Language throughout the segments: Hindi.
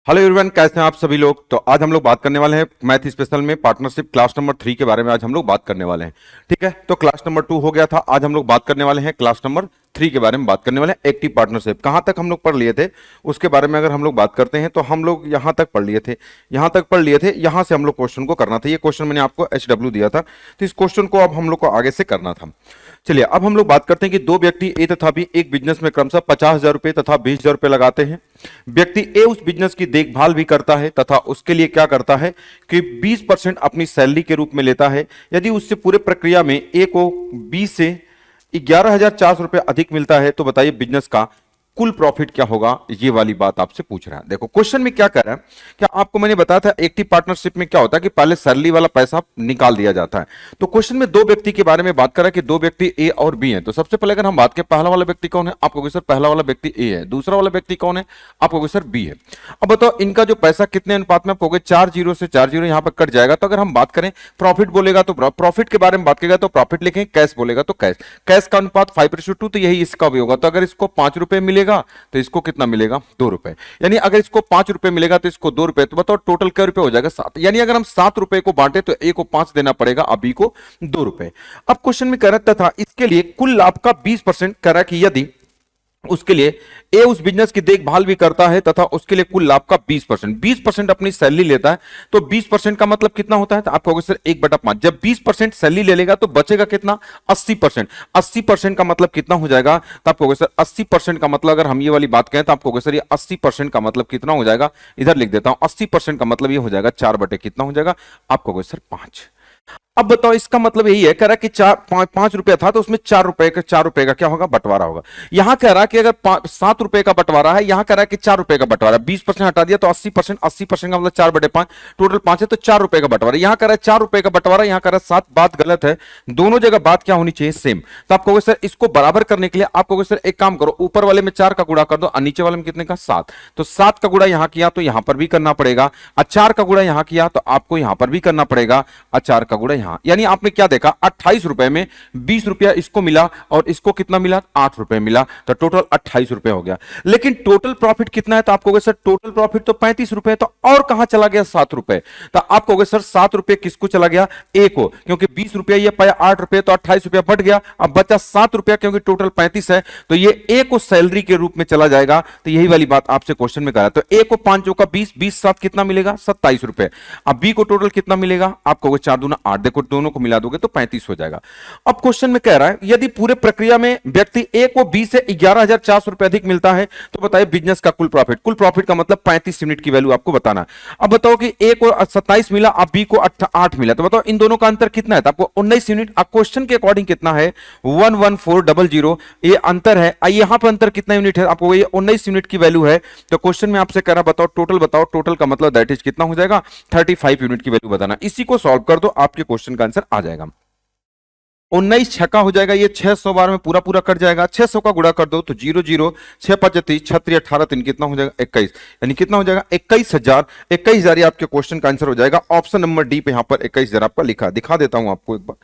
हेलो एवरीवन, कैसे हैं आप सभी लोग। तो आज हम लोग बात करने वाले हैं मैथ स्पेशल में पार्टनरशिप क्लास नंबर 3 के बारे में। आज हम लोग बात करने वाले हैं। ठीक है, तो क्लास नंबर 2 हो गया था, आज हम लोग बात करने वाले हैं क्लास नंबर 3 के बारे में। बात करने वाले हैं एक्टिव पार्टनरशिप। कहां तक हम लोग पढ़ लिए थे उसके बारे में अगर हम लोग बात करते हैं तो हम लोग यहां तक पढ़ लिए थे, यहां तक पढ़ लिए थे। यहां से हम लोग क्वेश्चन को करना था। ये क्वेश्चन मैंने आपको HW दिया था, तो इस क्वेश्चन को अब हम लोग को आगे से करना था। चलिए अब हम लोग बात करते हैं कि दो व्यक्ति ए तथा बी एक बिजनेस में क्रमशः 50,000 रुपए तथा 20,000 रुपए लगाते हैं। व्यक्ति ए उस बिजनेस की देखभाल भी करता है तथा उसके लिए क्या करता है कि 20% अपनी सैलरी के रूप में लेता है। यदि उससे पूरे प्रक्रिया में ए को बी से 11,400 रुपए अधिक मिलता है तो बताइए बिजनेस का कुल प्रॉफिट क्या होगा। ये वाली बात आपसे पूछ रहा है। देखो क्वेश्चन में क्या कर रहा है, क्या आपको मैंने बताया था एक्टिव पार्टनरशिप में क्या होता है कि पहले सैलरी वाला पैसा निकाल दिया जाता है। तो क्वेश्चन में दो व्यक्ति के बारे में बात कर रहा है कि दो व्यक्ति ए और बी हैं। तो सबसे पहले अगर हम बात करें पहला वाला व्यक्ति कौन है, आप कहोगे सर पहला वाला व्यक्ति ए है। दूसरा वाला व्यक्ति कौन है, आप कहोगे सर बी है। अब बताओ इनका जो पैसा कितने अनुपात में, आप कहोगे 4 जीरो से 4 जीरो यहां पर कट जाएगा। तो अगर हम बात करें प्रॉफिट बोलेगा तो प्रॉफिट के बारे में बात करेगा तो प्रॉफिट लिखेंगे, कैश बोलेगा तो कैश। कैश का अनुपात 5:2, तो यही इसका भी होगा। तो अगर इसको 5 रुपए मिलेगा तो इसको कितना मिलेगा, 2 रुपए। यानी अगर इसको 5 रुपए मिलेगा तो इसको 2 रुपए। तो बताओ टोटल क्या रुपए हो जाएगा, 7। यानी अगर हम 7 रुपए को बांटे तो ए को 5 देना पड़ेगा और बी को 2 रुपए। अब क्वेश्चन में कह रहा था इसके लिए कुल लाभ का 20% कह रहा कि यदि उसके लिए ए उस बिजनेस की देखभाल भी करता है तथा उसके लिए कुल लाभ का 20% अपनी सैलरी लेता है। तो 20% का मतलब कितना होता है, तो आप कहोगे सर 1/5। जब 20% सैलरी ले लेगा तो बचेगा कितना, 80%। 80% का मतलब कितना हो जाएगा, तो आप कहोगे सर 80% का मतलब अगर हम ये वाली बात कहें तो आप कहोगे सर ये 80% का मतलब कितना हो जाएगा, इधर लिख देता हूं। 80% का मतलब ये हो जाएगा 4 कितना हो जाएगा, आप कहोगे सर 5। अब बताओ इसका मतलब यही है, कह रहा कि 5 रुपया था तो उसमें 4 रुपए का क्या होगा, बंटवारा होगा। यहां कह रहा कि अगर 7 रुपए का बंटवारा है, यहां कह रहा कि 4 रुपए का बंटवारा, 20% हटा दिया तो 80%। 80% का मतलब 4/5, टोटल 5 है तो 4 रुपए का बंटवारा। यहां कह रहा है 4 रुपए का बंटवारा, यहां कह रहा है 7। बात गलत है, दोनों जगह बात क्या होनी चाहिए, सेम। तो आप कहोगे सर इसको बराबर करने के लिए आप कहोगे सर एक काम करो, ऊपर वाले में 4 का गुणा कर दो और नीचे वाले में कितने का, 7। तो 7 का गुणा यहां किया तो यहां पर भी करना पड़ेगा, और 4 का गुणा यहां किया तो आपको यहां पर भी करना पड़ेगा, और 4 का गुणा यहां। यानी आपने क्या देखा, 28 रुपए में 20 रुपया इसको मिला और इसको कितना मिला, 8 रुपए मिला। तो टोटल 28 रुपए हो गया। लेकिन टोटल प्रॉफिट कितना है, तो आप कहोगे सर टोटल प्रॉफिट तो 35 रुपए। तो और कहां चला गया, 7 रुपए। तो आप कहोगे सर 7 रुपए किसको चला गया, ए को, क्योंकि 20 रुपया ये पाया 8 रुपए तो 28 रुपया बढ़ गया। अब बचा 7 रुपया, क्योंकि टोटल 35 है तो ये ए को सैलरी के रूप में चला जाएगा। तो यही वाली बात आपसे क्वेश्चन में कहा। तो ए को 5 का 20, 20 7 कितना मिलेगा, 27 रुपए। अब बी को टोटल कितना मिलेगा, आप कहोगे 4 दूना 8। देखो दोनों को मिला दोगे तो 35 हो जाएगा। अब क्वेश्चन में कह रहा है यदि पूरे प्रक्रिया में व्यक्ति ए को बी से 11,400 रुपए अधिक मिलता है तो बताइए बिजनेस का कुल प्रॉफिट। कुल प्रॉफिट का मतलब 35 यूनिट की वैल्यू आपको बताना। अब बताओ कि ए को 27 मिला, अब बी को 8 मिला, तो बताओ इन दोनों का अंतर कितना है, तो आपको 19 यूनिट। अब क्वेश्चन के अकॉर्डिंग कितना है, 11400, ये अंतर है। यहां पर अंतर कितना यूनिट है, आपको ये 19 यूनिट की वैल्यू है। तो क्वेश्चन में आपसे कह रहा बताओ टोटल, बताओ टोटल का मतलब दैट इज कितना हो जाएगा, 35 यूनिट की वैल्यू बताना। इसी को सॉल्व कर दो, आपके क्वेश्चन का आंसर आ जाएगा। 19 छक्का हो जाएगा, ये 600 बार में पूरा पूरा कट जाएगा। 600 का गुणा कर दो तो 0 0 6 5 30 36 18 3 कितना हो जाएगा, 21। यानी कितना हो जाएगा, 21,000। 21,000 ये आपके क्वेश्चन का आंसर हो जाएगा। ऑप्शन नंबर डी पे यहां पर 21,000 आपका लिखा, दिखा देता हूं आपको एक बार।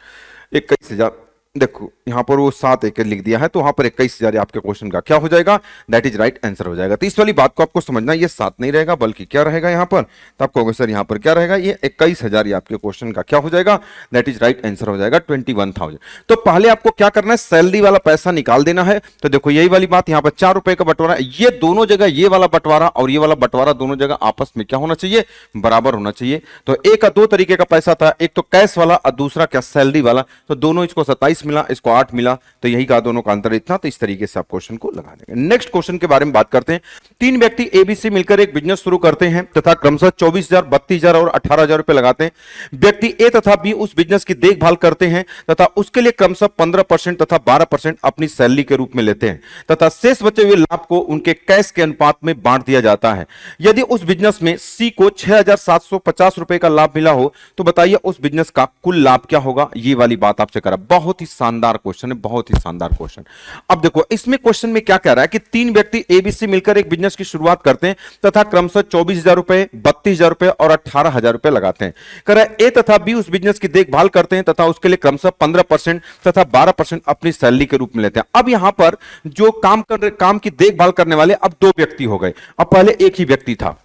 21,000 देखो यहां पर वो 7 एक लिख दिया है, तो वहां पर 21,000 आपके क्वेश्चन का क्या हो जाएगा, दैट इज राइट आंसर हो जाएगा। तो इस वाली बात को आपको समझना, ये 7 नहीं रहेगा बल्कि क्या रहेगा यहां पर, तो आप कहोगे सर यहां पर क्या रहेगा, ये 21,000 ये आपके क्वेश्चन का क्या हो जाएगा, दैट इज राइट आंसर हो जाएगा 21,000। तो पहले आपको क्या करना है, सैलरी वाला पैसा निकाल देना है। तो देखो यही वाली बात, यहां पर 4 रुपए का बंटवारा, ये दोनों जगह ये वाला बंटवारा और ये वाला बंटवारा दोनों जगह आपस में क्या होना चाहिए, बराबर होना चाहिए। तो एक का 2 तरीके का पैसा था, एक तो कैश वाला और दूसरा क्या, सैलरी वाला। तो दोनों, इसको 27 मिला, इसको 8 मिला, तो यही कहा दोनों का अंतर इतना। तो इस तरीके से आप क्वेश्चन को लगा देंगे। नेक्स्ट क्वेश्चन के बारे में बात करते हैं। 3 व्यक्ति एबीसी मिलकर एक बिजनेस शुरू करते हैं तथा क्रमशः 24,000, 32,000 और 18,000 रुपए लगाते हैं। व्यक्ति ए तथा बी उस बिजनेस की देखभाल करते हैं तथा उसके लिए क्रमशः 15% तथा 12% अपनी सैलरी के रूप में लेते हैं तथा शेष बचे हुए लाभ को उनके कैश के अनुपात में बांट दिया जाता है। यदि उस बिजनेस में सी को 6,750 रुपए का लाभ मिला हो तो बताइए उस बिजनेस का कुल लाभ क्या होगा। ये वाली बात आपसे करा, बहुत ही शानदार क्वेश्चन है, बहुत ही शानदार क्वेश्चन। अब देखो इसमें क्वेश्चन में क्या कह रहा है कि 3 व्यक्ति एबीसी मिलकर एक बिजनेस की शुरुआत करते हैं तथा क्रमशः 24,000 रुपए, 32,000 रुपए और 18,000 रुपए लगाते हैं। कह रहा है ए तथा बी उस बिजनेस की देखभाल करते हैं तथा उसके लिए क्रमशः 15% तथा 12% अपनी सैलरी के रूप में लेते हैं। अब यहां पर जो काम की देखभाल करने वाले अब 2 व्यक्ति हो गए, अब पहले एक ही व्यक्ति था।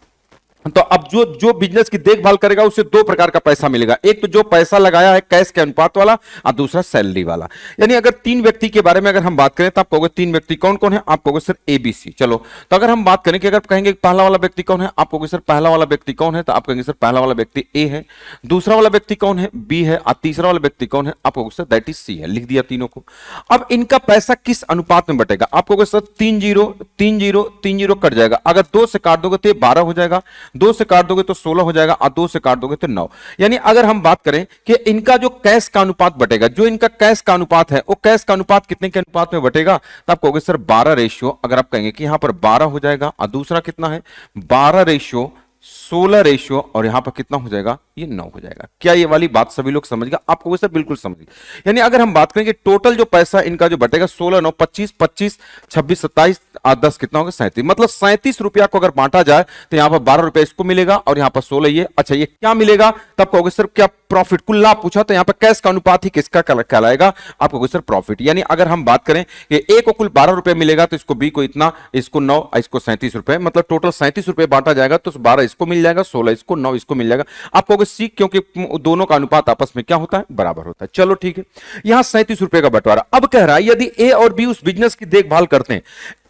तो अब जो जो बिजनेस की देखभाल करेगा उसे दो प्रकार का पैसा मिलेगा, एक तो जो पैसा लगाया है कैश के अनुपात वाला, और दूसरा सैलरी वाला। यानी अगर तीन व्यक्ति के बारे में अगर हम बात करें तो आप कहोगे तीन व्यक्ति कौन कौन है, आप कहोगे सर ABC। चलो, तो अगर हम बात करें कि अगर कहेंगे पहला वाला व्यक्ति कौन है, आप कहोगे सर पहला वाला व्यक्ति कौन है, तो आप कहेंगे सर पहला वाला व्यक्ति A है, दूसरा वाला व्यक्ति कौन है, B है, और तीसरा वाला व्यक्ति कौन है, आप कहोगे सर दैट इज C है। लिख दिया तीनों को। अब इनका पैसा किस अनुपात में बटेगा, आप कहोगे सर 3-0 3-0 3-0 कट जाएगा। अगर 2 से काट दोगे तो 12 हो जाएगा, 2 से काट दोगे तो 16 हो जाएगा, और 2 से काट दोगे तो 9। यानी अगर हम बात करें कि इनका जो कैश का अनुपात बटेगा, जो इनका कैश का अनुपात है, वो कैश का अनुपात कितने के अनुपात में बटेगा, तो आप कहोगे सर 12 रेशियो। अगर आप कहेंगे कि यहां पर 12 हो जाएगा, और दूसरा कितना है 12 रेशियो 16 रेशियो, और यहां पर कितना हो जाएगा, ये 9 हो जाएगा। क्या ये वाली बात सभी लोग समझ गए, आप कहोगे सर बिल्कुल समझ गए। यानी अगर हम बात करें कि टोटल जो पैसा इनका जो बटेगा 16 9 25 25 26 27 और 10 कितना होगा 37, मतलब 37 रुपया को अगर बांटा जाए तो यहां पर 12 रुपया इसको मिलेगा और यहां पर 16 ये। अच्छा, ये क्या मिलेगा, तब कहोगे सर क्या प्रॉफिट, कुल लाभ पूछा तो यहां पर कैश का अनुपात ही किसका कहलाएगा, आप कहोगे सर प्रॉफिट। यानी अगर हम बात करें कि ए को कुल 12 रुपए मिलेगा तो इसको बी को इतना, इसको 9, इसको 37 रुपए, मतलब टोटल 37 रुपए बांटा जाएगा तो 12 इसको मिल जाएगा, 16 इसको, 9 इसको मिल जाएगा। आप कहोगे सी, क्योंकि दोनों का अनुपात आपस में क्या होता है, बराबर होता है। चलो ठीक है, यहां 37 रुपए का बंटवारा। अब कह रहा है यदि ए और बी उस बिजनेस की देखभाल करते हैं,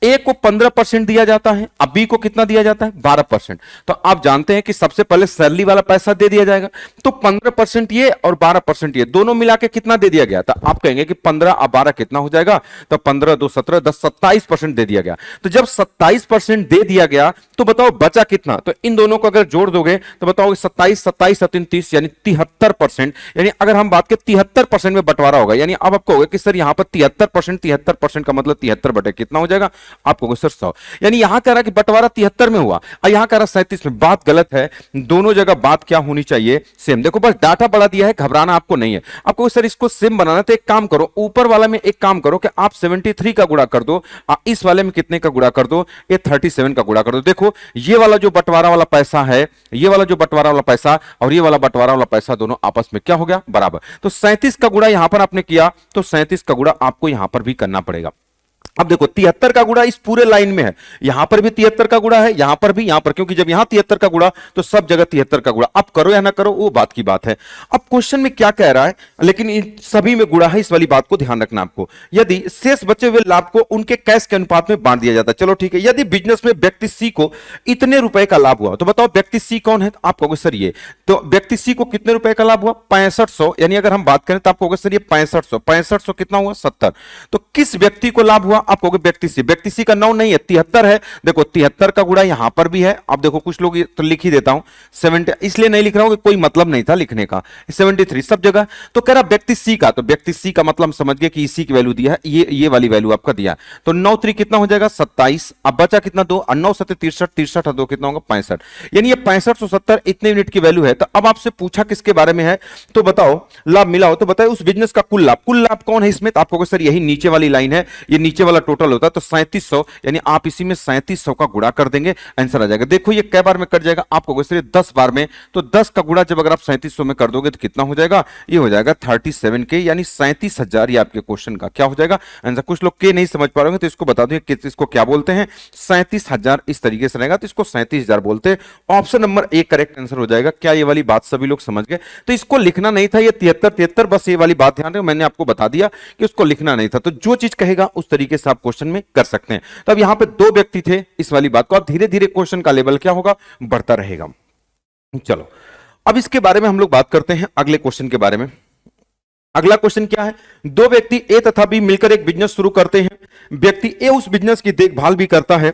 ए को 15% दिया जाता है, अब बी को कितना दिया जाता है 12%। तो आप जानते हैं कि सबसे पहले सैलरी वाला पैसा दे दिया जाएगा, तो 15% ये और 12% ये दोनों मिला के कितना दे दिया गया, तो आप कहेंगे कि 15 और 12 कितना हो जाएगा, तो 15 2 17 10 27% दे दिया गया। तो जब 27% दे दिया गया तो बताओ बचा कितना, तो इन दोनों को अगर जोड़ दोगे तो बताओ 27 27 30 यानी 73%। यानी अगर हम बात करें 73% में बंटवारा होगा, यानी अब आपको होगा कि सर यहां पर 73% का मतलब 73 बटे कितना हो जाएगा, आपको सर 100। यानी यहां कह रहा है कि बंटवारा 73 में हुआ और यहां कह रहा 37 में। बात गलत है, दोनों जगह बात क्या होनी चाहिए, सेम। देखो बस डाटा बढ़ा दिया है, घबराना आपको नहीं है। आपको सर इसको सेम बनाना, तो एक काम करो, ऊपर वाला में एक काम करो कि आप 73 का गुणा कर दो, इस वाले में कितने का गुणा कर दो, ये 37 का गुणा कर दो। देखो ये वाला जो बंटवारा वाला पैसा है, ये वाला जो बंटवारा वाला पैसा और ये वाला बंटवारा वाला पैसा दोनों आपस में क्या हो गया, बराबर। तो 37 का गुणा यहां पर आपने किया, तो 37 का गुणा आपको यहां पर भी करना पड़ेगा। अब देखो 73 का गुणा इस पूरे लाइन में है, यहां पर भी 73 का गुणा है, यहां पर भी, यहां पर, क्योंकि जब यहां 73 का गुणा तो सब जगह 73 का गुणा। अब करो या ना करो वो बात की बात है। अब क्वेश्चन में क्या कह रहा है, लेकिन इन सभी में गुणा है, इस वाली बात को ध्यान रखना आपको। यदि शेष बचे हुए लाभ को उनके कैश के अनुपात में बांट दिया जाता है, चलो ठीक है। यदि बिजनेस में व्यक्ति सी को इतने रुपए का लाभ हुआ, तो बताओ व्यक्ति सी कौन है, आप कहोगे सर ये। तो व्यक्ति सी को कितने रुपए का लाभ हुआ, 6500। यानी अगर हम बात करें तो आप कहोगे सर ये 6500, 6500 कितना हुआ 70। तो किस व्यक्ति को लाभ हुआ, आप कहोगे व्यक्ति सी। व्यक्ति सी का 9 नहीं है, 73 है। देखो 73 का गुणा यहां पर भी है। अब देखो कुछ लोग तो लिख ही देता हूं 70, इसलिए नहीं लिख रहा हूं कि कोई मतलब नहीं था लिखने का, 73 सब जगह। तो कह रहा व्यक्ति सी का, तो व्यक्ति सी का मतलब समझ गए कि इसी की वैल्यू दिया है, ये वाली वैल्यू आपका दिया। तो 9 3 कितना हो जाएगा 27। अब बचा कितना 2, 9 7 63, 63 2 कितना होगा 65। यानी ये 6570 इतने यूनिट की वैल्यू है। तो अब आपसे पूछा किसके बारे में है, तो बताओ लाभ मिला हो तो बताओ उस बिजनेस का कुल लाभ। कुल लाभ कौन है इसमें, तो आपको सर यही नीचे वाली लाइन है, ये नीचे वाला टोटल होता है तो 3700। यानी आप इसी में 3700 का गुणा कर देंगे, आंसर आ जाएगा। देखो ये कै बार में कट जाएगा, आपको सर 10 बार में। तो 10 का गुणा जब अगर आप 3700 में कर दोगे तो कितना हो जाएगा, ये हो जाएगा 37 के, यानी 37,000। ये आपके क्वेश्चन का क्या हो जाएगा आंसर। कुछ लोग के नहीं समझ पा रहे तो इसको बता दो कि इसको क्या बोलते हैं, 37,000 इस तरीके से रहेगा, तो इसको 37,000 बोलते हैं। Option number A correct answer हो जाएगा। क्या ये वाली बात सभी लोग समझ गए, तो इसको लिखना नहीं था ये 73, बस ये वाली बात ध्यान रखो, मैंने आपको बता दिया कि उसको लिखना नहीं था। तो जो चीज कहेगा उस तरीके से आप क्वेश्चन में कर सकते हैं। तो अब यहां पे 2 व्यक्ति थे, इस वाली बात को, अब धीरे धीरे क्वेश्चन का लेवल क्या होगा, बढ़ता रहेगा। चलो अब इसके बारे में हम लोग बात करते हैं अगले क्वेश्चन के बारे में। अगला क्वेश्चन क्या है, 2 व्यक्ति ए तथा बी मिलकर एक बिजनेस शुरू करते हैं। व्यक्ति ए उस बिजनेस की देखभाल भी करता है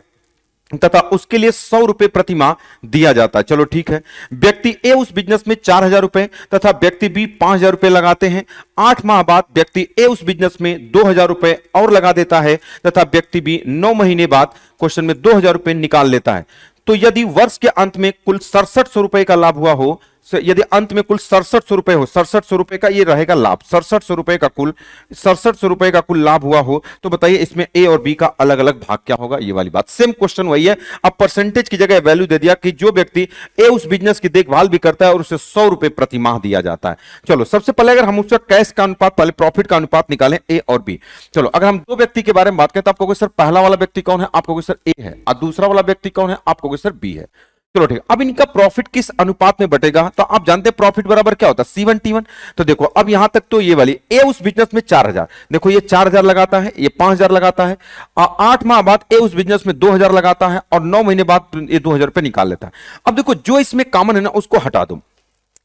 तथा उसके लिए 100 रुपए प्रति माह दिया जाता है। चलो ठीक है, व्यक्ति ए उस बिजनेस में 4000 रुपए तथा व्यक्ति बी 5000 रुपए लगाते हैं। 8 माह बाद व्यक्ति ए उस बिजनेस में 2000 रुपए और लगा देता है तथा व्यक्ति बी 9 महीने बाद क्वेश्चन में 2000 रुपए निकाल लेता है। तो यदि वर्ष के अंत में कुल 6700 रुपए का लाभ हुआ हो, यदि अंत में कुल 6700 रुपए हो, 6700 रुपए का ये रहेगा लाभ, 6700 रुपए का कुल 6700 रुपए का कुल लाभ हुआ हो, तो बताइए इसमें ए और बी का अलग अलग भाग क्या होगा, ये वाली बात। सेम क्वेश्चन वही है, अब परसेंटेज की जगह वैल्यू दे दिया कि जो व्यक्ति ए उस बिजनेस की देखभाल भी करता है और उसे 100 रुपए प्रति माह दिया जाता है। चलो सबसे पहले अगर हम उसका कैश का अनुपात, पहले प्रॉफिट का अनुपात निकालें ए और बी। चलो अगर हम 2 व्यक्ति के बारे में बात करें तो आप कहोगे सर पहला वाला व्यक्ति कौन है, आप कहोगे सर ए है, और दूसरा वाला व्यक्ति कौन है, आप कहोगे सर बी है। चलो ठीक है, अब इनका प्रॉफिट किस अनुपात में बटेगा, तो आप जानते हैं प्रॉफिट बराबर क्या होता है, C1T1। तो देखो अब यहां तक तो ये वाली ए उस बिजनेस में 4,000, देखो ये 4,000 लगाता है, ये 5,000 लगाता है, और 8 माह बाद ए उस बिजनेस में 2,000 लगाता है, और 9 महीने बाद ये 2,000 रुपए निकाल लेता है। अब देखो जो इसमें कॉमन है ना उसको हटा दो,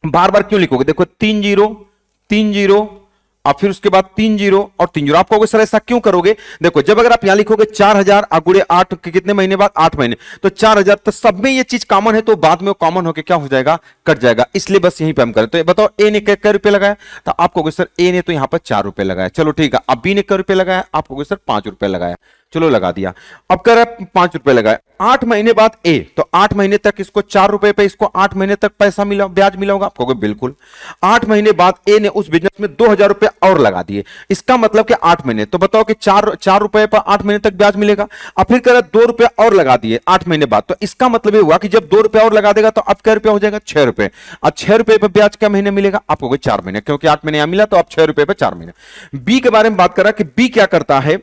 बार बार क्यों लिखोगे, देखो 3 जीरो 3 जीरो और फिर उसके बाद 3 जीरो और 3 जीरो। आप कहोगे सर ऐसा क्यों करोगे, देखो जब अगर आप यहां लिखोगे 4,000 गुणे 8 के कितने महीने बाद, 8 महीने, तो 4,000, तो सब में ये चीज कॉमन है, तो बाद में वो कॉमन होकर क्या हो जाएगा, कट जाएगा, इसलिए बस यहीं पे हम करें। तो ये बताओ ए ने क्या रुपए लगाया, तो आप कहोगे सर ए ने तो यहां पर 4 रुपए लगाया। चलो ठीक है, अब बी ने क्या रुपए लगाया, आप कहोगे सर 5 रुपए लगाया। चलो लगा दिया, अब कह रहा है 5 रुपए लगाए, 8 महीने बाद ए, तो 8 महीने तक इसको 4 रुपए पे इसको 8 महीने तक पैसा मिला, ब्याज मिला होगा, आप कहोगे बिल्कुल। 8 महीने बाद ए ने उस बिजनेस में 2,000 रुपए और लगा दिए, इसका मतलब कि 8 महीने, तो बताओ कि 4 रुपए पर 8 महीने तक ब्याज मिलेगा। अब फिर कह रहा है 2 रुपए और लगा दिए 8 महीने बाद, तो इसका मतलब ये हुआ कि जब 2 रुपए और लगा देगा तो अब क्या रुपया हो जाएगा, 6 रुपए। अब 6 रुपए पर ब्याज क्या महीने मिलेगा, आप कहोगे 4 महीने, क्योंकि 8 महीने यहां मिला, तो अब 6 रुपए पर 4 महीने। बी के बारे में बात कर रहा है कि बी क्या करता है,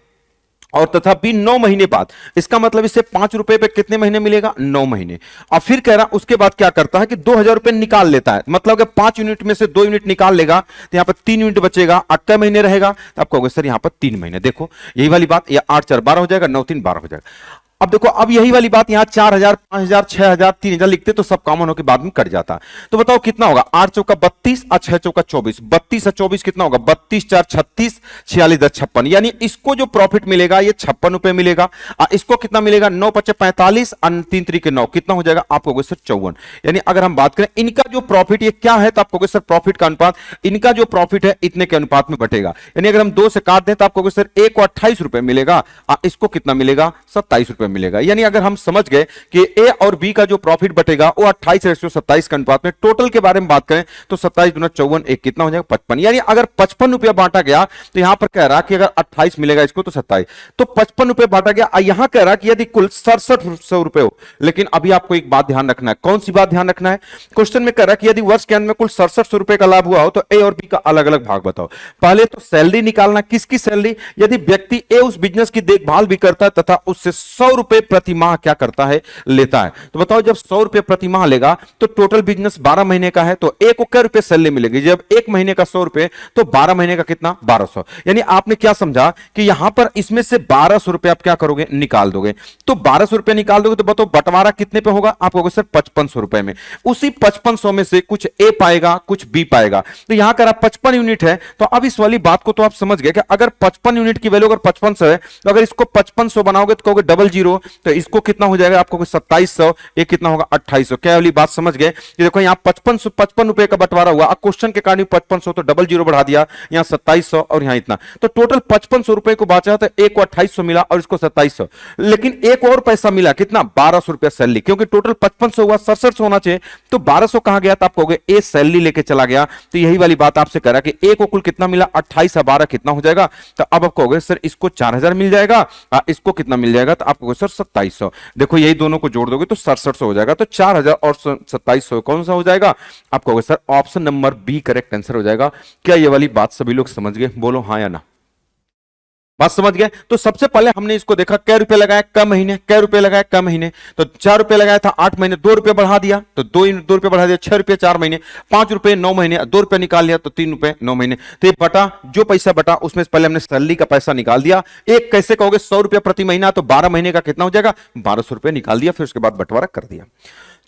और तथा बी 9 महीने बाद, इसका मतलब इससे 5 रुपए पे कितने महीने मिलेगा, 9 महीने। और फिर कह रहा उसके बाद क्या करता है कि 2,000 रुपए निकाल लेता है, मतलब कि 5 यूनिट में से 2 यूनिट निकाल लेगा, तो यहां पर 3 यूनिट बचेगा, 8 महीने रहेगा, तो आप कहोगे सर यहां पर 3 महीने। देखो यही वाली बात, ये 8 4 12 हो जाएगा, 9 3 12 हो जाएगा। अब देखो अब यही वाली बात यहां 4,000 5,000 6,000 3,000 लिखते तो सब कॉमन होकर बाद में कट जाता। तो बताओ कितना होगा, 8 चौका 32 और 6 चौका 24, 32 और 24 कितना होगा, 32 4 36, 46 10 56, यानी इसको जो प्रॉफिट मिलेगा ये 56 रुपए मिलेगा। इसको कितना मिलेगा, 9 5 45 और 3 3 के 9, कितना हो जाएगा, आप कहोगे सर 54। यानी अगर हम बात करें इनका जो प्रॉफिट ये क्या है, तो आप कहोगे सर प्रॉफिट का अनुपात, इनका जो प्रॉफिट है इतने के अनुपात में बटेगा। यानी अगर हम 2 से काट दें तो आप कहोगे सर ए को 28 रुपए मिलेगा, इसको कितना मिलेगा, 27 रुपए मिलेगा। यानी अगर हम समझ गए कि ए और बी का जो प्रॉफिट बटेगा वो 28:27 के अनुपात में, टोटल के बारे में बात करें तो 27 गुना 54 एक कितना हो जाएगा, 55। यानी अगर 55 रुपया बांटा गया तो यहां पर कह रहा कि अगर 28 मिलेगा इसको तो 27, तो 55 रुपए बांटा गया। यहां कह रहा कि यदि कुल 6700 रुपए हो, लेकिन अभी आपको एक बात ध्यान रखना है, कौन सी बात ध्यान रखना है, क्वेश्चन में कह रहा कि यदि वर्ष के अंत में कुल 6700 रुपए का लाभ हुआ हो तो ए और बी का अलग अलग भाग बताओ। पहले तो सैलरी निकालना, किसकी सैलरी, यदि व्यक्ति ए उस बिजनेस की देखभाल भी करता है तथा उससे 100 रुपए प्रति माह क्या करता है, लेता है, तो बताओ जब 100 रुपए प्रति माह लेगा तो टोटल बिजनेस 12 महीने का है, तो ए को क्या रुपए सैलरी मिलेगी, जब एक महीने का 100 रुपए तो 12 महीने का कितना, 1200। यानी आपने क्या समझा कि यहां पर इसमें से 1200 रुपए आप क्या करोगे, निकाल दोगे। तो 1200 रुपए निकाल दोगे तो बताओ बंटवारा कितने पे होगा, आप कहोगे सर 5500 रुपए में। उसी 5500 में से कुछ ए पाएगा कुछ बी पाएगा, तो यहां कर 55 यूनिट है, तो अब इस वाली बात को तो आप समझ गए कि अगर 55 यूनिट की वैल्यू अगर 5500 है, तो अगर इसको 5500 बनाओगे तो कहोगे 00, तो इसको कितना हो जाएगा, आपको 2700, ये कितना होगा 2800। क्या वाली बात समझ गए कि देखो यहां 55 रुपए का बंटवारा हुआ, अब क्वेश्चन के कारण 5500 तो 00 बढ़ा दिया, यहां 2700 और यहां इतना, तो टोटल 5500 रुपए को बचा, तो एक को 2800 मिला और इसको 2700, लेकिन एक और पैसा मिला कितना, 1200 रुपया सैलरी, क्योंकि टोटल 5500 हुआ, 6700 होना चाहिए, तो 1200 कहां गया, तो आप कहोगे ए सैलरी लेके चला गया। तो यही वाली बात आपसे कह रहा है कि ए को कुल कितना मिला, 28 और 12 कितना हो जाएगा, तो अब आप कहोगे सर इसको 4000 मिल जाएगा, इसको कितना मिल जाएगा, तो आप कहोगे सर 2700। देखो यही दोनों को जोड़ दोगे तो 6700 हो जाएगा, तो 4000 और 2700 कौन सा हो जाएगा, आप कहोगे sir option number b correct answer हो जाएगा। क्या ये वाली बात सभी लोग समझ गए, बोलो हाँ या ना, बात समझ गए। तो सबसे पहले हमने इसको देखा कै रुपए लगाया, कै महीने, कै रुपए लगाया कै महीने, तो 4 रुपए लगाया था 8 महीने, 2 रुपए बढ़ा दिया तो 2 रुपए बढ़ा दिया, 6 रुपए 4 महीने, 5 रुपए 9 महीने, 2 रुपए निकाल लिया तो 3 रुपए 9 महीने। तो ये बटा, जो पैसा बटा उसमें से पहले हमने सैलरी का पैसा निकाल दिया। एक कैसे कहोगे, 100 रुपया प्रति महीना, तो 12 महीने का कितना हो जाएगा, 1200 रुपए निकाल दिया, फिर उसके बाद बंटवारा कर दिया।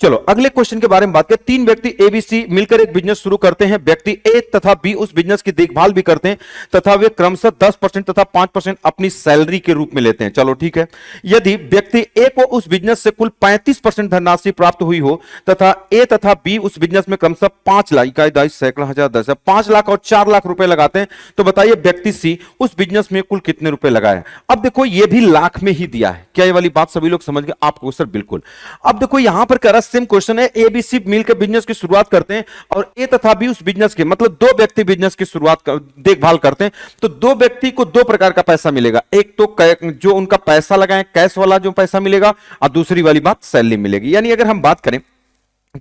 चलो अगले क्वेश्चन के बारे में बात करें। 3 व्यक्ति एबीसी मिलकर एक बिजनेस शुरू करते हैं। व्यक्ति ए तथा बी उस बिजनेस की देखभाल भी करते हैं तथा वे क्रमशः 10% तथा 5% अपनी सैलरी के रूप में लेते हैं। चलो ठीक है, यदि व्यक्ति ए को उस बिजनेस से कुल 35% धनराशि प्राप्त हुई हो तथा ए तथा बी उस बिजनेस में क्रमशः 5 लाख, इकाई, दाई, सैकड़ा, हजार, 10, 5 लाख और 4 लाख रुपए लगाते हैं, तो बताइए व्यक्ति सी उस बिजनेस में कुल कितने रुपए लगाए। अब देखो ये भी लाख में ही दिया है। क्या ये वाली बात सभी लोग समझ गए, आपको सर बिल्कुल। अब देखो यहां पर कह रहा सेम क्वेश्चन है, ए बी सी मिलकर बिजनेस की शुरुआत करते हैं और ए तथा बी उस बिजनेस के, मतलब 2 व्यक्ति बिजनेस की शुरुआत देखभाल करते हैं, तो 2 व्यक्ति को 2 प्रकार का पैसा मिलेगा। एक तो जो उनका पैसा लगाए कैश वाला जो पैसा मिलेगा, और दूसरी वाली बात सैलरी मिलेगी। यानी अगर हम बात करें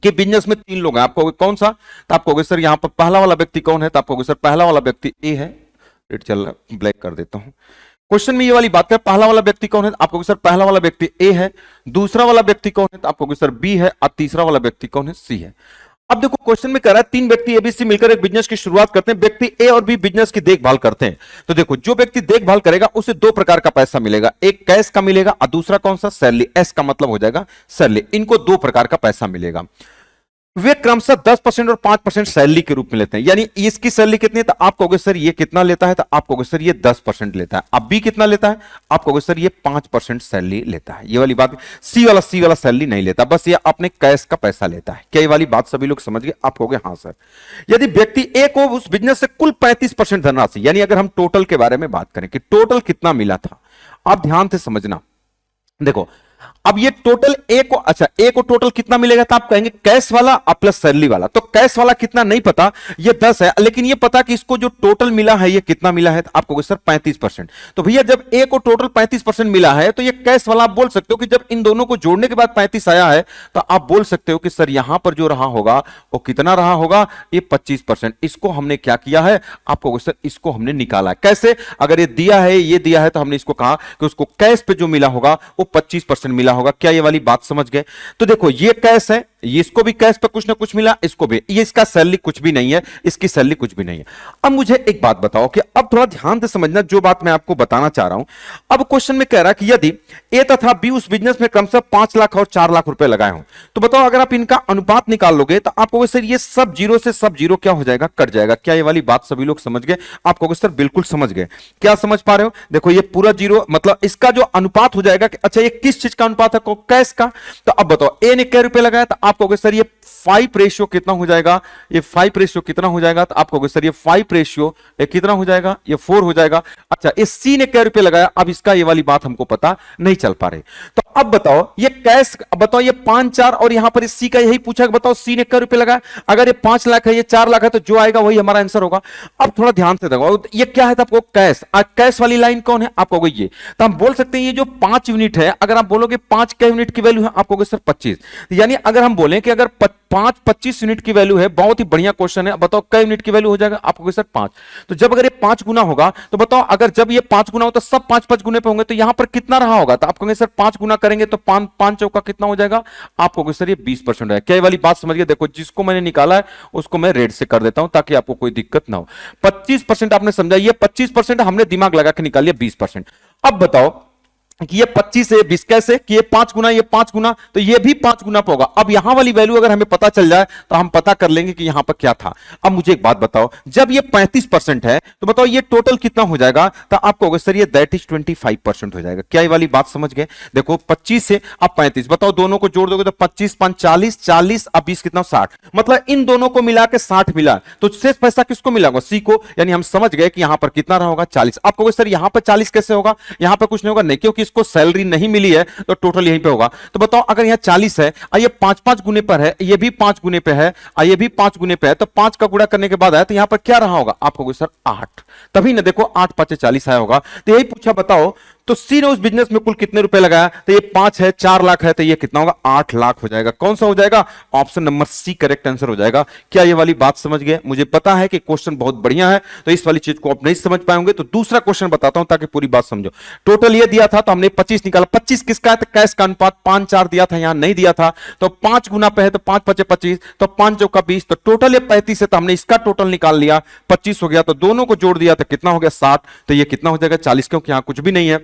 कि बिजनेस में 3 लोग हैं, आप कहोगे कौन सा, तो आप कहोगे सर यहां पर पहला वाला व्यक्ति कौन है, तो आप कहोगे सर पहला वाला व्यक्ति ए है। रेड चल रहा, ब्लैक कर देता हूं। क्वेश्चन में ये वाली बात है, पहला वाला व्यक्ति कौन है? आप कहोगे सर पहला वाला व्यक्ति ए है, दूसरा वाला व्यक्ति कौन है? तो आप कहोगे सर बी है, और तीसरा वाला व्यक्ति कौन है? सी है। अब देखो क्वेश्चन में कह रहा है तीन व्यक्ति एबीसी मिलकर एक बिजनेस की शुरुआत करते हैं, व्यक्ति ए और बी बिजनेस की देखभाल करते हैं। तो देखो जो व्यक्ति देखभाल करेगा उसे दो प्रकार का पैसा मिलेगा, एक कैश का मिलेगा और दूसरा कौन सा? सैलरी। एस का मतलब हो जाएगा सैलरी। इनको दो प्रकार का पैसा मिलेगा। वे क्रमशः 10% और 5% सैलरी के रूप में लेते हैं। यानी इसकी सैलरी कितनी है? तो आप कहोगे सर ये कितना लेता है? तो आप कहोगे सर ये 10% लेता है। अब बी कितना लेता है? आप कहोगे सर ये 5% सैलरी लेता है। ये वाली बात। सी वाला सैलरी नहीं लेता, बस ये अपने कैश का पैसा लेता है। क्या ये वाली बात सभी लोग समझ गए? आप कहोगे हाँ सर। यदि व्यक्ति ए को उस बिजनेस से कुल 35% धनराशि, यानी अगर हम टोटल के बारे में बात करें कि टोटल कितना मिला था, आप ध्यान से समझना। देखो अब ये टोटल ए को, अच्छा ए को टोटल कितना मिलेगा? तो आप कहेंगे कैश वाला और प्लस सैलरी वाला। तो कैश वाला कितना नहीं पता, ये 10 है, लेकिन ये पता कि इसको जो टोटल मिला है ये कितना मिला है? तो आप कहोगे सर 35%। तो भैया जब ए को टोटल 35% मिला है तो ये कैश वाला आप बोल सकते हो कि जब इन दोनों को जोड़ने के बाद 35 आया है तो आप बोल सकते हो कि सर यहां पर जो रहा होगा वो कितना रहा होगा? ये 25%। इसको हमने क्या किया है? आप कहोगे सर इसको हमने निकाला है। कैसे? अगर ये दिया है, ये दिया है, तो हमने इसको कहा कि उसको कैश पे जो मिला होगा वो 25% मिला होगा। क्या ये वाली बात समझ गए? तो देखो ये कैश है, इसको भी कैश पे कुछ ना कुछ मिला, इसको भी। ये इसका सैलरी कुछ भी नहीं है, इसकी सैलरी कुछ भी नहीं है। अब मुझे एक बात बताओ कि अब थोड़ा ध्यान से समझना जो बात मैं आपको बताना चाह रहा हूं। अब क्वेश्चन में कह रहा है कि यदि ए तथा बी उस बिजनेस में क्रमशः 5 लाख और 4 लाख रुपए लगाए हों, तो बताओ अगर आप इनका अनुपात निकाल लोगे तो आप कहोगे सर ये सब जीरो से सब जीरो क्या हो जाएगा? कट जाएगा। क्या ये वाली बात सभी लोग समझ गए? आप कहोगे सर बिल्कुल समझ गए। क्या समझ पा रहे हो? देखो ये पूरा जीरो, मतलब इसका जो अनुपात हो जाएगा कि अच्छा ये किस चीज का अनुपात है? कैश का। तो अब बताओ ए ने क्या रुपए लगाया? तो आप कहोगे सर ये 5 रेशियो कितना हो जाएगा? ये 5 रेशियो कितना हो जाएगा? तो आप कहोगे सर ये 5 रेशियो कितना हो जाएगा? ये 4 हो जाएगा। अच्छा इस सी ने क्या रुपए लगाया? अब इसका ये वाली बात हमको पता नहीं चल पा रही। तो अब बताओ ये कैश, बताओ ये 5 4 और यहां पर इस सी का यही पूछा, बताओ सी ने क्या रुपए लगाया? अगर ये 5 लाख है, ये 4 लाख है, तो जो आएगा वही हमारा आंसर होगा। अब थोड़ा ध्यान से देखो ये क्या है? तो आपको कैश, कैश वाली लाइन कौन है? आप कहोगे ये। तो हम बोल सकते हैं ये जो 5 यूनिट है, अगर आप बोलोगे 5 क्या यूनिट की वैल्यू है? आप कहोगे सर 25। यानी अगर हम बोलें कि अगर 5 25 यूनिट की वैल्यू है, बहुत ही बढ़िया क्वेश्चन है, बताओ कई यूनिट की वैल्यू हो जाएगा? आप कहोगे सर 5। तो जब अगर ये 5 गुना होगा तो बताओ अगर जब ये 5 गुना हो तो सब 5 गुने पे होंगे, तो यहां पर कितना रहा होगा? तो आप कहोगे सर 5 गुना करेंगे तो 5 चौका कितना हो जाएगा? आप कहोगे सर ये 20% है। क्या ये वाली बात समझ गए? देखो जिसको मैंने निकाला है उसको मैं रेड से कर देता हूं ताकि आपको कोई दिक्कत ना हो। 25% आपने समझा, ये 25% हमने दिमाग लगा के निकाल लिया 20%। अब बताओ कि ये 25 है 20 कैसे कि ये 5 गुना, ये 5 गुना, तो ये भी 5 गुना पे होगा। अब यहां वाली वैल्यू अगर हमें पता चल जाए तो हम पता कर लेंगे कि यहां पर क्या था। अब मुझे एक बात बताओ, जब ये 35% है तो बताओ ये टोटल कितना हो जाएगा? तो आप कहोगे सर ये दैट इज 25% हो जाएगा। क्या ये वाली बात समझ गए? देखो 25 से अब 35, बताओ दोनों को जोड़ दोगे तो 25 5 40, 40 अब 20 कितना? 60। मतलब इन दोनों को मिला के 60 मिला, तो शेष पैसा किसको मिला होगा? सी को। यानी हम समझ गए कि यहां पर कितना रहा होगा? 40। आप कहोगे सर यहां पर 40 कैसे होगा? यहां पर कुछ नहीं होगा, नहीं, क्योंकि इसको सैलरी नहीं मिली है तो टोटल यहीं पे होगा। तो बताओ अगर यहां 40 है और ये 5 गुने पर है, ये भी 5 गुने पे है और ये भी 5 गुने पे है, तो 5 का गुणा करने के बाद आया तो यहां पर क्या रहा होगा? आप कहोगे सर 8। तभी ना देखो 8 5 40 आया होगा। तो यही पूछा, बताओ तो सी ने उस बिजनेस में कुल कितने रुपए लगाया? तो ये 5 है, 4 लाख है, तो ये कितना होगा? 8 लाख हो जाएगा। कौन सा हो जाएगा? Option number c correct answer हो जाएगा। क्या ये वाली बात समझ गए? मुझे पता है कि क्वेश्चन बहुत बढ़िया है, तो इस वाली चीज को आप नहीं समझ पाएंगे, तो दूसरा क्वेश्चन बताता हूं ताकि पूरी बात समझो। टोटल ये दिया था तो हमने 25 निकाला। 25 किसका है? तो कैश का अनुपात 5 4 दिया था, यहां नहीं दिया था, तो 5 गुना पे है तो 5 5 25, तो 5 चौका 20, तो टोटल ये 35 है, तो हमने इसका टोटल निकाल लिया, 25 हो गया, तो दोनों को जोड़ दिया तो कितना हो गया? 60। तो ये कितना हो जाएगा? 40, क्योंकि यहां कुछ भी नहीं है।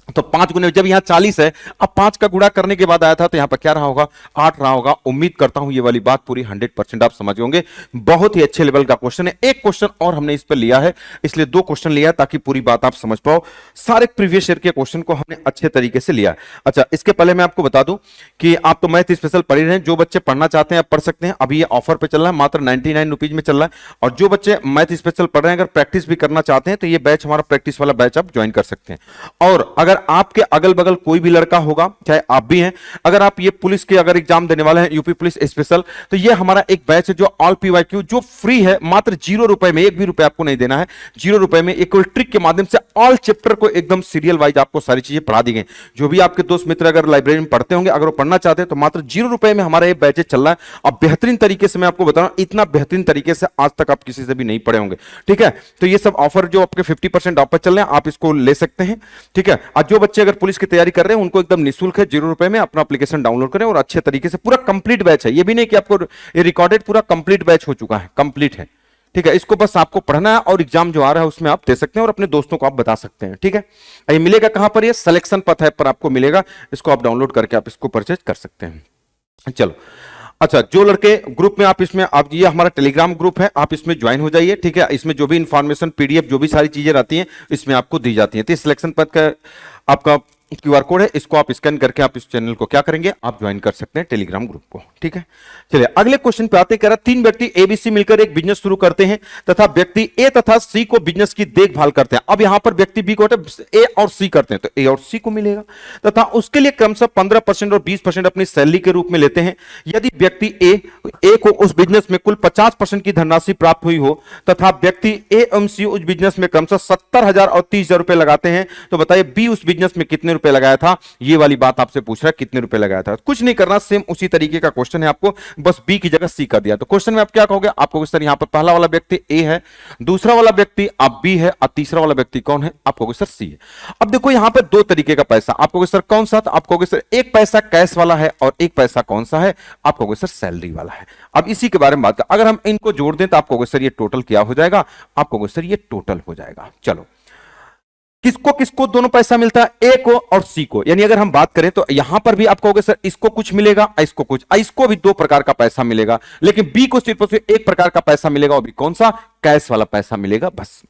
तो 5 गुने, जब यहां 40 है, अब 5 का गुणा करने के बाद आया था तो यहां पर क्या रहा होगा? 8 रहा होगा। उम्मीद करता हूं ये वाली बात पूरी 100% आप समझ होंगे। बहुत ही अच्छे लेवल का क्वेश्चन है। एक क्वेश्चन और हमने इस पर लिया है, इसलिए 2 क्वेश्चन लिया है ताकि पूरी बात आप समझ पाओ। सारे प्रीवियस ईयर के क्वेश्चन को हमने अच्छे तरीके से लिया है। अच्छा इसके पहले मैं आपको बता दूं कि आप तो मैथ स्पेशल पढ़ रहे हैं, जो बच्चे पढ़ना चाहते हैं आप पढ़ सकते हैं। अभी ये ऑफर पे चल रहा है, मात्र 99 रुपीज में चल रहा है। और जो बच्चे मैथ स्पेशल पढ़ रहे हैं, अगर प्रैक्टिस भी करना चाहते हैं तो ये बैच हमारा प्रैक्टिस वाला बैच आप ज्वाइन कर सकते हैं। और अगर अगर आपके अगल बगल कोई भी लड़का होगा, चाहे आप भी हैं, अगर आप ये पुलिस के अगर एग्जाम देने वाले हैं, यूपी पुलिस स्पेशल, तो ये हमारा एक बैच है जो ऑल पीवाईक्यू, जो फ्री है, मात्र 0 रुपए में, 1 भी रुपए आपको नहीं देना है, 0 रुपए में एक ट्रिक के माध्यम से ऑल चैप्टर को एकदम सीरियल वाइज आपको सारी चीजें पढ़ा दी गई। जो भी आपके दोस्त मित्र अगर लाइब्रेरी में पढ़ते होंगे, अगर वो पढ़ना चाहते हैं, तो मात्र 0 रुपए में हमारा ये बैच चल रहा है। और बेहतरीन तरीके से मैं आपको बता रहा हूं, इतना बेहतरीन तरीके से आज तक आप किसी से भी नहीं पढ़े होंगे। ठीक है, तो ये सब ऑफर जो आपके 50% ऑफर चल रहे हैं, आप इसको ले सकते हैं। ठीक है, आज जो बच्चे अगर पुलिस की तैयारी कर रहे हैं, उनको एकदम निःशुल्क है, 0 रुपए में अपना एप्लीकेशन डाउनलोड करें और अच्छे तरीके से पूरा कंप्लीट बैच है। ये भी नहीं कि आपको ये रिकॉर्डेड, पूरा कंप्लीट बैच हो चुका है, कंप्लीट है। ठीक है, इसको बस आपको पढ़ना है और एग्जाम जो आ रहा है उसमें आप दे सकते हैं और अपने दोस्तों को आप बता सकते हैं। ठीक है, ये मिलेगा कहां पर? ये सिलेक्शन पथ है पर आपको मिलेगा, इसको आप डाउनलोड करके आप इसको परचेज कर सकते हैं। चलो, अच्छा, जो लड़के ग्रुप में आप इसमें, आप ये हमारा टेलीग्राम ग्रुप है, आप इसमें ज्वाइन हो जाइए। ठीक है, इसमें जो भी इंफॉर्मेशन, पीडीएफ, जो भी सारी चीजें रहती हैं, इसमें आपको दी जाती हैं। तो सिलेक्शन पथ का आपका क्यूआर कोड है, इसको आप स्कैन करके आप इस चैनल को क्या करेंगे, आप ज्वाइन कर सकते हैं टेलीग्राम ग्रुप को। ठीक है, चलिए अगले क्वेश्चन पे आते हैं। कह रहा 3 व्यक्ति एबीसी मिलकर एक बिजनेस शुरू करते हैं तथा व्यक्ति ए तथा सी को बिजनेस की देखभाल करते हैं। अब यहां पर व्यक्ति बी को ए और सी करते हैं, तो ए और सी को मिलेगा तथा उसके लिए क्रमशः 15% और 20% अपनी सैलरी के रूप में लेते हैं। यदि व्यक्ति ए को उस बिजनेस में कुल 50% की धनराशि प्राप्त हुई हो तथा व्यक्ति ए एवं सी उस बिजनेस में क्रमशः 70,000 और 30,000 रुपए लगाते हैं, तो बताइए बी उस बिजनेस में कितने रुपए लगाया था? ये वाली बात आपसे पूछ रहा है, कितने रुपए लगाया था। कुछ नहीं करना, सेम उसी तरीके का क्वेश्चन है, आपको बस बी की जगह सी कर दिया। तो क्वेश्चन में आप क्या कहोगे? आप कहोगे सर यहां पर पहला वाला व्यक्ति ए है, दूसरा वाला व्यक्ति आप बी है और तीसरा वाला व्यक्ति कौन है? आप कहोगे सर सी है। अब देखो यहां पर 2 तरीके का पैसा, आप कहोगे सर कौन सा? तो आप कहोगे सर एक पैसा कैश वाला है और एक पैसा कौन सा है? आप कहोगे सर सैलरी वाला है। अब इसी के बारे में बात कर, अगर हम इनको जोड़ दें तो आप कहोगे सर ये टोटल क्या हो जाएगा? आप कहोगे सर ये टोटल हो जाएगा। चलो, किसको किसको दोनों पैसा मिलता है? ए को और सी को। यानी अगर हम बात करें तो यहां पर भी आप कहोगे सर इसको कुछ मिलेगा, इसको कुछ, इसको भी 2 प्रकार का पैसा मिलेगा, लेकिन बी को सिर्फ और सिर्फ एक प्रकार का पैसा मिलेगा, वो भी कौन सा? कैश वाला पैसा मिलेगा बस।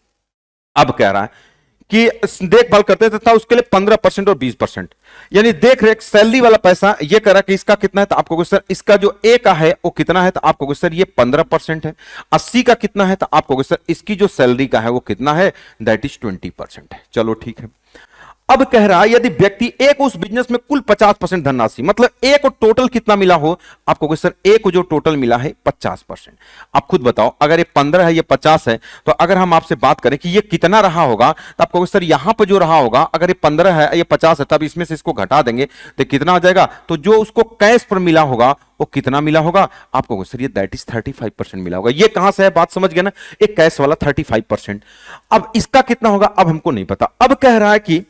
अब कह रहा है कि देखभाल करते हैं तथा उसके लिए 15% और 20%, यानी देख रेख सैलरी वाला पैसा। ये कह रहा है कि इसका कितना है? तो आप कहोगे सर इसका जो ए का है वो कितना है? तो आप कहोगे सर ये 15% है। 80 का कितना है? तो आप कहोगे सर इसकी जो सैलरी का है वो कितना है? दैट इज 20% है। चलो ठीक है। अब कह रहा है यदि व्यक्ति ए को उस बिजनेस में कुल 50% धनराशि, मतलब ए को टोटल कितना मिला हो? आप कहोगे सर ए को जो टोटल मिला है 50%। आप खुद बताओ, अगर ये 15 है, ये 50 है, तो अगर हम आपसे बात करें कि ये कितना रहा होगा, तो आप कहोगे सर यहां पर जो रहा होगा, अगर ये 15 है, ये 50 है, तब इसमें से इसको घटा देंगे तो कितना हो जाएगा? तो जो उसको कैश पर मिला होगा वो कितना मिला होगा? आप कहोगे सर ये दैट इज 35% मिला होगा। ये कहां से है? बात समझ गए ना, एक कैश वाला 35%। अब इसका कितना होगा? अब हमको नहीं पता। अब कह रहा है कि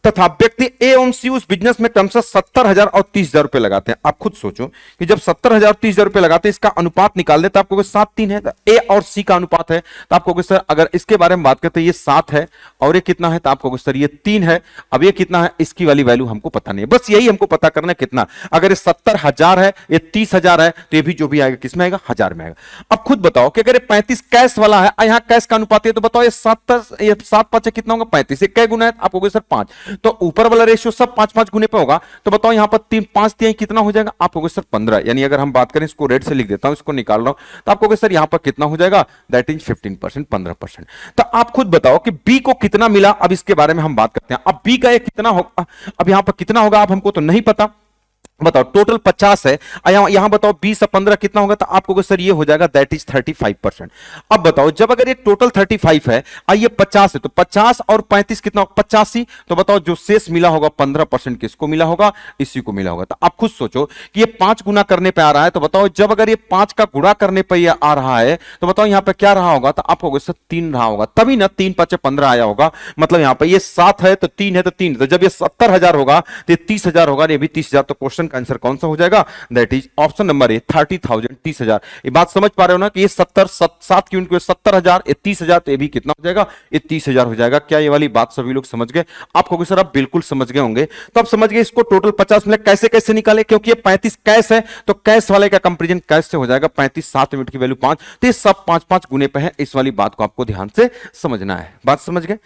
तथा व्यक्ति ए एवं सी उस बिजनेस में क्रमशः 70,000 और 30,000 रुपए लगाते हैं। आप खुद सोचो कि जब 70,000 और 30,000 रुपए लगाते हैं, इसका अनुपात निकाल दे तो आपको 7:3 है। तो ए और सी का अनुपात है, तो आप कहोगे सर अगर इसके बारे में बात करते हैं ये 7 है और ये कितना है? तो आप कहोगे सर ये 3 है। अब ये कितना है? इसकी वाली वैल्यू हमको पता नहीं है, बस यही हमको पता करना है कितना। अगर ये 70,000 है, ये 30,000 है, तो ये भी जो भी आएगा किसमें आएगा? 1000 में आएगा। अब खुद बताओ कि अगर ये 35 कैश वाला है, यहां कैश का अनुपात है, तो बताओ ये 7 5 कितना होगा? 35। ये कै गुना है? आप कहोगे सर 5। तो ऊपर वाला रेशियो सब 5-5 गुने पे होगा, तो बताओ यहां पर 3 5 3 कितना हो जाएगा? आप कहोगे सर 15। यानी अगर हम बात करें, इसको रेड से लिख देता हूं, इसको निकाल रहा हूं, तो आप कहोगे सर यहां पर कितना हो जाएगा? That is 15%, 15%। तो आप खुद बताओ कि बी को कितना मिला। अब इसके बारे में हम बात करते हैं। अब बी का ये कितना होगा? अब यहां पर कितना होगा? अब हमको तो नहीं पता, बताओ टोटल 50 है, यहां बताओ 20 और 15 कितना होगा? तो आपको सर ये हो जाएगा दैट इज 35%। अब बताओ जब अगर ये टोटल 35 है, ये 50 है, तो 50 और 35 कितना होगा? 85। तो बताओ जो शेष मिला होगा 15% किसको मिला होगा? इसी को मिला होगा। तो आप खुद सोचो कि ये 5 गुना करने पे आ रहा है, तो बताओ जब अगर ये 5 का गुणा करने पे ये आ रहा है, तो बताओ यहां पे क्या रहा होगा? तो आप कहोगे सर 3 रहा होगा, तभी ना 3 5 15 आया होगा। मतलब यहां पे ये 7 है तो 3 है तो 3, तो जब ये 70,000 होगा तो ये 30,000 होगा, ये भी 30,000। तो क्वेश्चन का आंसर कौन सा हो जाएगा? That is option number A, 30,000, 30,000। ये बात समझ पा रहे हो ना कि ये 7 की यूनिट 70,000, ये 30,000, तो ये भी कितना हो जाएगा? ये 30,000 हो जाएगा। क्या ये वाली बात सभी लोग समझ गए? आप कहोगे सर आप बिल्कुल समझ गए होंगे। तो आप समझ गए इसको टोटल 50 मिला, कैसे कैसे निकाले? क्योंकि ये 35 कैश है, तो कैश वाले का कंपेरिजन कैश से हो जाएगा। 35 7 यूनिट की वैल्यू 5, तो ये सब 5-5 गुने पे है। इस वाली बात को आपको ध्यान से समझना है। बात समझ गए?